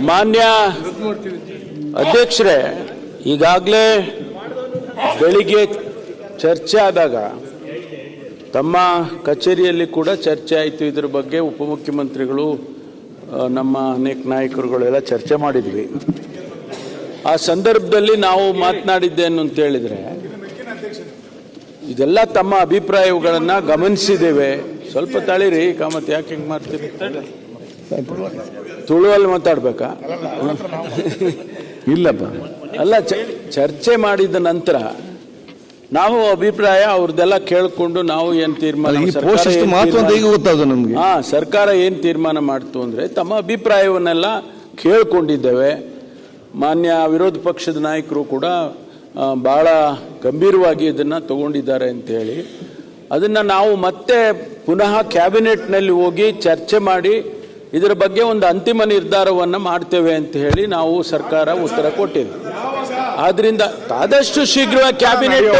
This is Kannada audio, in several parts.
ಮಾನ್ಯ ಅಧ್ಯಕ್ಷರೇ, ಈಗಾಗಲೇ ಬೆಳಿಗ್ಗೆ ಚರ್ಚೆ ಆದಾಗ ತಮ್ಮ ಕಚೇರಿಯಲ್ಲಿ ಕೂಡ ಚರ್ಚೆ ಆಯಿತು. ಇದರ ಬಗ್ಗೆ ಉಪಮುಖ್ಯಮಂತ್ರಿಗಳು ನಮ್ಮ ಅನೇಕ ನಾಯಕರುಗಳೆಲ್ಲ ಚರ್ಚೆ ಮಾಡಿದ್ವಿ. ಆ ಸಂದರ್ಭದಲ್ಲಿ ನಾವು ಮಾತನಾಡಿದ್ದೇನು ಅಂತ ಹೇಳಿದರೆ, ಇದೆಲ್ಲ ತಮ್ಮ ಅಭಿಪ್ರಾಯಗಳನ್ನು ಗಮನಿಸಿದ್ದೇವೆ. ಸ್ವಲ್ಪ ತಳಿರಿ ಕಾಮತ್, ಯಾಕೆ ಹಿಂಗೆ ಮಾಡ್ತೀರಿ? ತುಳುವಲ್ಲಿ ಮಾತಾಡ್ಬೇಕಾ? ಇಲ್ಲಪ್ಪ, ಅಲ್ಲ, ಚರ್ಚೆ ಮಾಡಿದ ನಂತರ ನಾವು ಅಭಿಪ್ರಾಯ ಅವ್ರದ್ದೆಲ್ಲ ಕೇಳಿಕೊಂಡು ನಾವು ಏನು ತೀರ್ಮಾನ, ಸರ್ಕಾರ ಏನು ತೀರ್ಮಾನ ಮಾಡ್ತು ಅಂದರೆ ತಮ್ಮ ಅಭಿಪ್ರಾಯವನ್ನೆಲ್ಲ ಕೇಳಿಕೊಂಡಿದ್ದೇವೆ. ಮಾನ್ಯ ವಿರೋಧ ಪಕ್ಷದ ನಾಯಕರು ಕೂಡ ಭಾಳ ಗಂಭೀರವಾಗಿ ಇದನ್ನು ತಗೊಂಡಿದ್ದಾರೆ ಅಂತೇಳಿ ಅದನ್ನು ನಾವು ಮತ್ತೆ ಪುನಃ ಕ್ಯಾಬಿನೆಟ್ನಲ್ಲಿ ಹೋಗಿ ಚರ್ಚೆ ಮಾಡಿ ಇದರ ಬಗ್ಗೆ ಒಂದು ಅಂತಿಮ ನಿರ್ಧಾರವನ್ನು ಮಾಡ್ತೇವೆ ಅಂತ ಹೇಳಿ ನಾವು ಸರ್ಕಾರ ಉತ್ತರ ಕೊಟ್ಟಿದೆ. ಆದ್ರಿಂದ ಆದಷ್ಟು ಶೀಘ್ರವಾಗಿ ಕ್ಯಾಬಿನೆಟ್,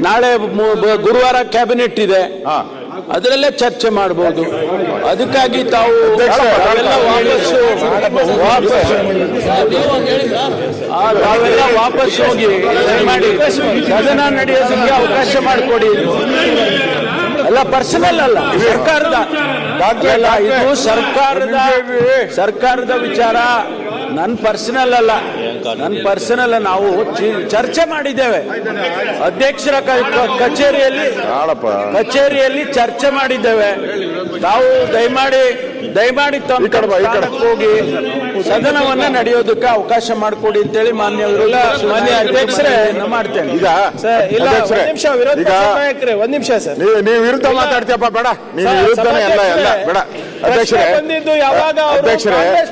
ನಾಳೆ ಗುರುವಾರ ಕ್ಯಾಬಿನೆಟ್ ಇದೆ, ಅದರಲ್ಲೇ ಚರ್ಚೆ ಮಾಡಬಹುದು. ಅದಕ್ಕಾಗಿ ತಾವು ತಾವೆಲ್ಲ ವಾಪಸ್ ಹೋಗಿ ಮಾಡಿ ಸದನ ನಡೆಯೋದಕ್ಕೆ ಅವಕಾಶ ಮಾಡಿಕೊಡಿ. ಅಲ್ಲ, ಪರ್ಸನಲ್ ಅಲ್ಲ, ಸರ್ಕಾರದ ಅಲ್ಲ, ಇದು ಸರ್ಕಾರದ ವಿಚಾರ, ನನ್ನ ಪರ್ಸನಲ್ ಅಲ್ಲ. ನನ್ನ ಪರ್ಸನಲ್ ನಾವು ಚರ್ಚೆ ಮಾಡಿದ್ದೇವೆ. ಅಧ್ಯಕ್ಷರ ಕಚೇರಿಯಲ್ಲಿ ಚರ್ಚೆ ಮಾಡಿದ್ದೇವೆ. ತಾವು ದಯಮಾಡಿ ಹೋಗಿ ಸದನವನ್ನ ನಡೆಯೋದಕ್ಕೆ ಅವಕಾಶ ಮಾಡಿಕೊಡಿ ಅಂತೇಳಿ ಮಾನ್ಯ ಅಧ್ಯಕ್ಷರೇ ಮಾಡ್ತೇನೆ. ಒಂದ್ ನಿಮಿಷ ಸರ್, ನೀವು ವಿರುದ್ಧ ಮಾತಾಡ್ತೀಯಪ್ಪ, ಬೇಡ. ನೀವು ವಿರುದ್ಧನೇ ಎಲ್ಲ ಬೇಡ. ಅಧ್ಯಕ್ಷರೇ,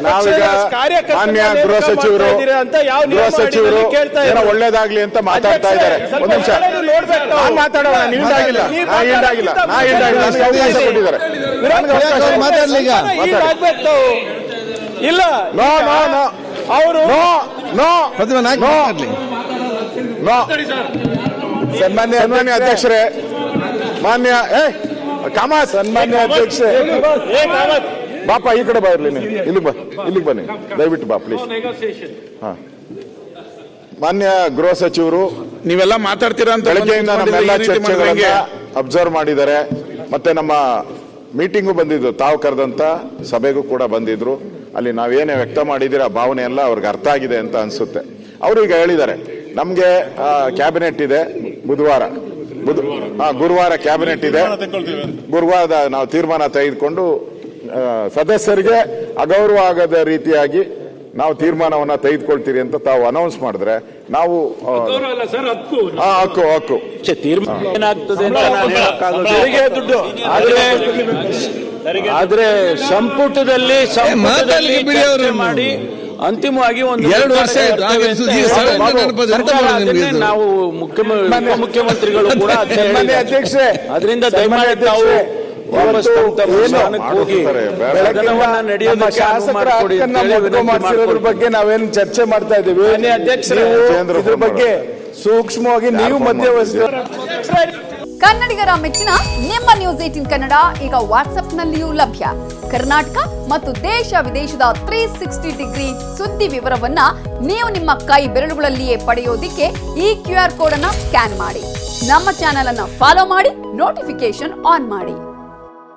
ನಾವೀಗ ಮಾನ್ಯ ಗೃಹ ಸಚಿವರು ಏನೋ ಒಳ್ಳೇದಾಗ್ಲಿ ಅಂತ ಮಾತಾಡ್ತಾ ಇದ್ದಾರೆ. ಒಂದ್ ನಿಮಿಷ ಮಾತಾಡೋಣ. ಇಲ್ಲ, ಅವರು ಸನ್ಮಾನ್ಯ ಅಧ್ಯಕ್ಷರೇ, ಮಾನ್ಯ ಸನ್ಮಾನ್ಯ ಅಧ್ಯಕ್ಷರೇ, ಬಾಪ ಈ ಕಡೆ ಬಾ, ಇರ್ಲಿ, ಇಲ್ಲಿಗೆ ಬನ್ನಿ ದಯವಿಟ್ಟು ಬಾ ಪ್ಲೀಸ್. ಹಾ, ಮಾನ್ಯ ಗೃಹ ಸಚಿವರು ನೀವೆಲ್ಲ ಮಾತಾಡ್ತೀರಾ ಅಂತ ಬೆಳಗ್ಗೆಯಿಂದ ನಮ್ಮೆಲ್ಲ ಚರ್ಚೆಗಳನ್ನ ಅಬ್ಸರ್ವ್ ಮಾಡಿದ್ದಾರೆ. ಮತ್ತೆ ನಮ್ಮ ಮೀಟಿಂಗು ಬಂದಿದ್ರು, ತಾವು ಕರೆದಂತ ಸಭೆಗೂ ಕೂಡ ಬಂದಿದ್ರು. ಅಲ್ಲಿ ನಾವೇನೇ ವ್ಯಕ್ತ ಮಾಡಿದಿರ ಆ ಭಾವನೆ ಎಲ್ಲ ಅವ್ರಿಗೆ ಅರ್ಥ ಆಗಿದೆ ಅಂತ ಅನ್ಸುತ್ತೆ. ಅವರು ಈಗ ಹೇಳಿದ್ದಾರೆ, ನಮ್ಗೆ ಕ್ಯಾಬಿನೆಟ್ ಇದೆ, ಗುರುವಾರ ಕ್ಯಾಬಿನೆಟ್ ಇದೆ, ಗುರುವಾರ ನಾವು ತೀರ್ಮಾನ ತೆಗೆದುಕೊಂಡು ಸದಸ್ಯರಿಗೆ ಅಗೌರವ ಆಗದ ರೀತಿಯಾಗಿ ನಾವು ತೀರ್ಮಾನವನ್ನ ತೆಗೆದುಕೊಳ್ತೀರಿ ಅಂತ ತಾವು ಅನೌನ್ಸ್ ಮಾಡಿದ್ರೆ ನಾವು ಹಕ್ಕು ತೀರ್ಮಾನ ಏನಾಗ್ತದೆ ದುಡ್ಡು ಆದ್ರೆ ಸಂಪುಟದಲ್ಲಿ ಮಾಡಿ ಅಂತಿಮವಾಗಿ ಒಂದು 2 ವರ್ಷ ನಾವು ಮುಖ್ಯಮಂತ್ರಿಗಳು ಕೂಡ ಅಧ್ಯಕ್ಷರೇ, ಅದರಿಂದ ದಯಮಾಡಿ ತಾವು ಮಾಡಿಸಿರೋದ್ರ ಬಗ್ಗೆ ನಾವೇನು ಚರ್ಚೆ ಮಾಡ್ತಾ ಇದ್ದೀವಿ. ಅಧ್ಯಕ್ಷರೇ, ಇದ್ರ ಬಗ್ಗೆ ಸೂಕ್ಷ್ಮವಾಗಿ ನೀವು ಮಧ್ಯವಹಿಸಿ. ಕನ್ನಡಿಗರ ಮೆಚ್ಚಿನ ನಿಮ್ಮ ನ್ಯೂಸ್ 18 ಕನ್ನಡ ಈಗ ವಾಟ್ಸ್ಆಪ್ನಲ್ಲಿಯೂ ಲಭ್ಯ. ಕರ್ನಾಟಕ ಮತ್ತು ದೇಶ ವಿದೇಶದ 360 ಡಿಗ್ರಿ ಸುದ್ದಿ ವಿವರವನ್ನ ನೀವು ನಿಮ್ಮ ಕೈ ಬೆರಳುಗಳಲ್ಲಿಯೇ ಪಡೆಯೋದಿಕ್ಕೆ ಈ QR ಕೋಡ್ ಅನ್ನ ಸ್ಕ್ಯಾನ್ ಮಾಡಿ. ನಮ್ಮ ಚಾನೆಲ್ ಅನ್ನ ಫಾಲೋ ಮಾಡಿ, ನೋಟಿಫಿಕೇಶನ್ ಆನ್ ಮಾಡಿ.